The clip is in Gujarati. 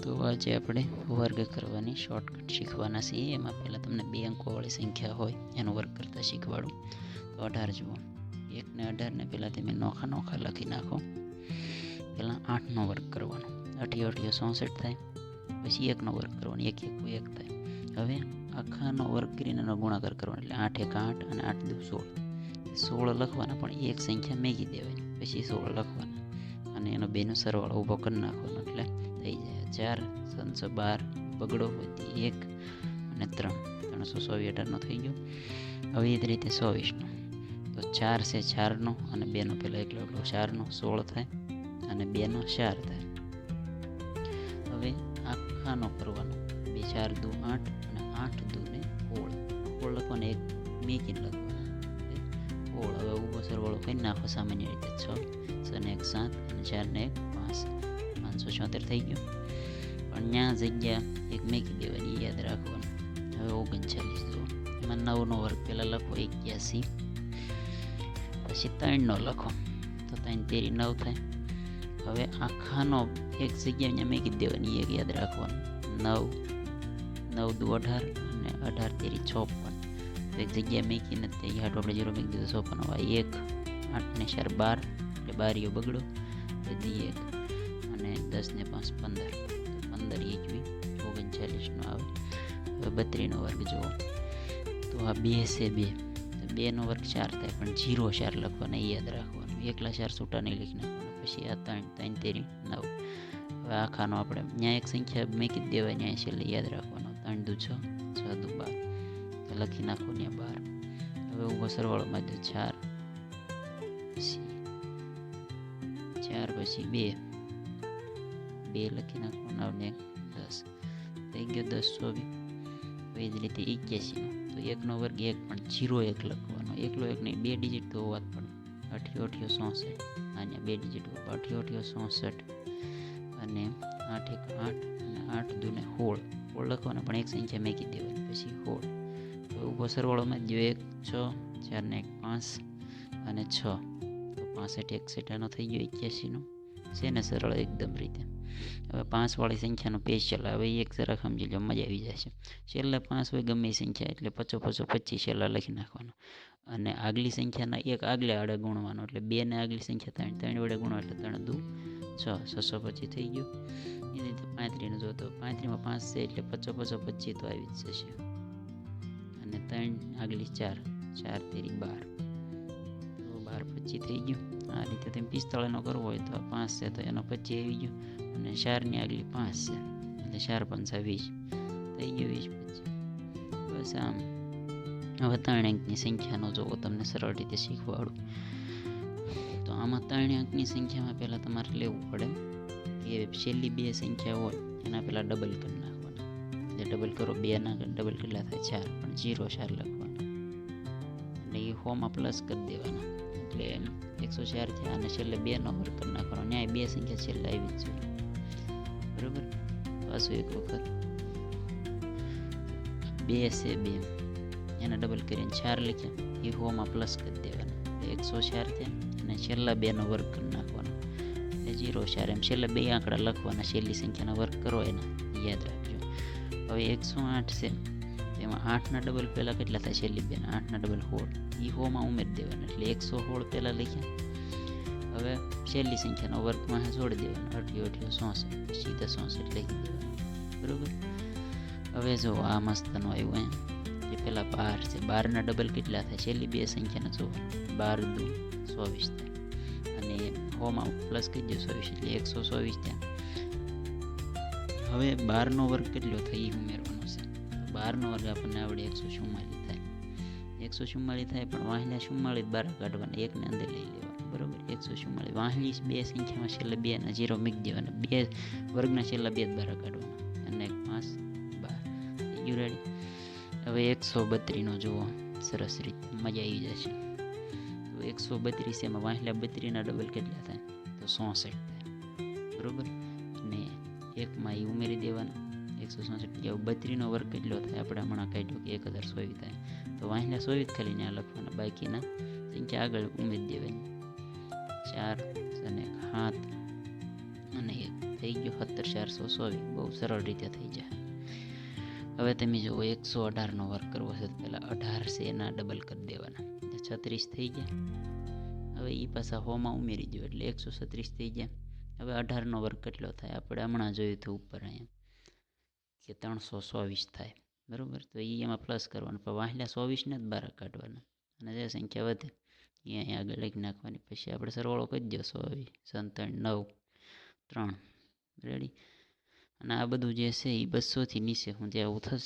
તો આજે આપણે વર્ગ કરવાની શોર્ટકટ શીખવાના છીએ। એમાં પહેલાં તમને 2 અંકોવાળી સંખ્યા હોય એનો વર્ગ કરતાં શીખવાડું। તો 18 જુઓ, 1 ને 18 ને પહેલાં તમે નોખા લખી નાખો। પહેલાં 8નો વર્ગ કરવાનો, 8 8 64 થાય, પછી 1નો વર્ગ કરવાનો, 1 1 થાય। હવે આખાનો વર્ગ કરીને એનો ગુણાકાર કરવાનો, એટલે 8 1 8 અને 8 2 16, 16 લખવાના, પણ એક સંખ્યા મેકી દેવાની, પછી 16 લખવાના અને એનો બેનો સરવાળો ઊભો કરી નાખવાનો, એટલે થઈ જાય 4 312 બગડો વધી 1 અને 3 324 થઈ ગયો। હવે એ જ રીતે 24નો, તો 4 છે 4નો અને 2નો પહેલાં એકલો 4નો 16 થાય અને 2નો 4 થાય। હવે આખાનો કરવાનો, 2 4 2 8 અને 8 2 ને 16 લખવાને, એક મેકીને લખવાના 16। હવે ઊભો સરવાળો કરી નાખો સામાન્ય રીતે 6 6 ને 1 7 અને 4 ને 1 5 576 થઈ ગયો, પણ ત્યાં જગ્યા એક મેકી દેવાની, યાદ રાખવાનું। હવે 39 જુઓ, એમાં 9નો વર્ગ પહેલાં લખો 81, પછી 3નો લખો તો 3 તેરી 9 થાય। હવે આખાનો એક જગ્યા અહીંયા મેકી દેવાની, એક યાદ રાખવાનું 9 9 દુ 18 અને 18 તેરી 56, એક જગ્યા મેકીને તે હાટો આપણે 0 મેકી દીધો 56। હવે 1 8 ને 4 12 એટલે 12 બગડો વધી 1 અને 10 ને 5 15, 15 21 39નો આવે। હવે 32નો વર્ગ જુઓ, તો આ 2 છે 2, તો 2નો વર્ગ 4 થાય, પણ 0 4 લખવાના, યાદ રાખવાનું, એકલા 4 છૂટા નહીં લખી નાખવાના। પછી આ 3 3 તેરી 9, હવે આખાનો આપણે ત્યાં એક સંખ્યા મેકી દેવાય, ત્યાં છેલ્લે યાદ રાખવાનો 3 દુ 6 6 દુ 12, તો લખી નાખો ત્યાં 12। હવે ઊભો સરવાળોમાં દો 4 પછી 4 પછી 2 2 લખી નાખવાના ને 10 થઈ ગયો 10 24। એ જ રીતે 81નો, તો 1નો વર્ગ 1 પણ 0 1 લખવાનો, એકલો 1 નહીં, 2 ડિજિટ તો હોવા જ પડે, 88 66 અહીંયા 2 ડિજિટ 88 66 અને 8 1 8 અને 8 2 ને 16 લખવાના, પણ એક સંખ્યા મેકી દેવાની, પછી 16। તો ઊભો સરવાળોમાં જો 1 6 4 ને 1 5 અને 6, તો 65 61 થઈ ગયો 81નો, છે ને સરળ એકદમ રીતે। હવે 5 વાળી સંખ્યાનો સ્પેશિયલ, હવે એક જરા સમજી લો, મજા આવી જશે। છેલ્લે 5 હોય ગમે સંખ્યા, એટલે 55 25 છેલ્લા લખી નાખવાનો, અને આગલી સંખ્યાના એક આગલે આડે ગુણવાનો, એટલે 2 ને આગલી સંખ્યા 3 3 વડે ગુણો એટલે 3 દુ 6 625 થઈ ગયું। એ રીતે 35નો જોતો, 35માં 5 છે એટલે 55 25 તો આવી જ જશે, અને 3 આગલી 4 4 તેરી 12, તો 12 25 થઈ ગયું। આ રીતે તમે 45નો કરવો હોય તો 5 છે તો એનો 25 આવી ગયો, અને 4ની આગલી 5 છે એટલે 4 5 20 થઈ ગયો 20 25। બસ આમ હવે 3 અંકની સંખ્યાનો જોવો, તમને સરળ રીતે શીખવાડું। તો આમાં 3 અંકની સંખ્યામાં પહેલાં તમારે લેવું પડે કે છેલ્લી 2 સંખ્યા હોય એના પહેલાં ડબલ કરી નાખવાના, એટલે ડબલ કરો, 2ના ડબલ કેટલા થાય 4, પણ 0 4 લખવાના, એટલે એ હોમાં પ્લસ કરી દેવાના, એટલે 104 થયા, અને છેલ્લે 2નો વર્ગ કરી નાખવાનો, ન્યાય 2 સંખ્યા છેલ્લે આવી જ જોઈએ, બરાબર। પાછું એક વખત 2 છે 2 એના ડબલ કરીને 4 લખ્યા, એ હોમાં પ્લસ કરી દેવાના, 104 થયા, અને છેલ્લા 2નો વર્ગ કરી નાખવાનો, એટલે 0 4, એમ છેલ્લા 2 આંકડા લખવાના, છેલ્લી સંખ્યાનો વર્ગ કરો એના, યાદ રાખજો। હવે 108 છે, તેમાં 8ના ડબલ પહેલાં કેટલા થાય, છેલ્લી 2ના 8ના ડબલ 16, એ હોમાં ઉમેરી દેવાના, એટલે 116 પહેલાં લખ્યા। હવે છેલ્લી સંખ્યાનો વર્ગમાં જોડી દેવાનો, 88 66 સીધા 66 લખી દેવાના, બરાબર। હવે જો આ મસ્તનો આવ્યો એમ, જે પેલા 12 છે, 12ના ડબલ કેટલા થાય, છેલ્લી 2 સંખ્યાને જો 12 દુ 24 થાય, અને હોમાં પ્લસ કરી દો 24 એટલે 124 થયા। હવે 12નો વર્ગ કેટલો થાય એ ઉમેરવાનો છે, 12નો વર્ગ આપણને આવડે 144 થાય, 144 થાય, પણ વાહલા 44 બહાર કાઢવાના, એકને અંદર લઈ લેવાનું, બરાબર। 144 વાહલી 2 સંખ્યામાં છેલ્લે 2ના 0 મૂકી દેવાના, 2 વર્ગના છેલ્લા 2 બહાર કાઢવાના, અને 5 12 યુ રેડી। હવે 132નો જુઓ, સરસ રીતે મજા આવી જશે। તો 132 એમાં વાહલા 32ના ડબલ કેટલા થાય, તો 66 થાય, બરાબર, અને એકમાં એ ઉમેરી દેવાના 166, 32નો વર્ગ કેટલો થાય, આપણે હમણાં કાઢ્યો કે 1024 થાય, તો વાહલા 24 ખાલી ત્યાં લખવાના, બાકીના સંખ્યા આગળ ઉમેરી દેવાની, 4 અને 7 અને 1 થઈ ગયો 17,424, બહુ સરળ રીતે થઈ જાય. હવે તમે જુઓ 118નો વર્ગ કરવો છે તો પહેલાં 18 છે એના ડબલ કરી દેવાના, 36 થઈ ગયા. હવે એ પાછા 100માં ઉમેરી દો એટલે 136 થઈ ગયા. હવે 18નો વર્ગ કેટલો થાય આપણે હમણાં જોયું તો ઉપર અહીંયા કે 324 થાય, બરાબર. તો એ એમાં પ્લસ કરવાનું, પણ વાંહલા 24ને જ બહાર કાઢવાના અને જે સંખ્યા વધે એ અહીંયા આગળ લખી નાખવાની. પછી આપણે સરવાળો કરી દો 24, 97, 9, 3, રેડી. અને આ બધું જે છે એ 200થી નીચે હું જે આવું થશે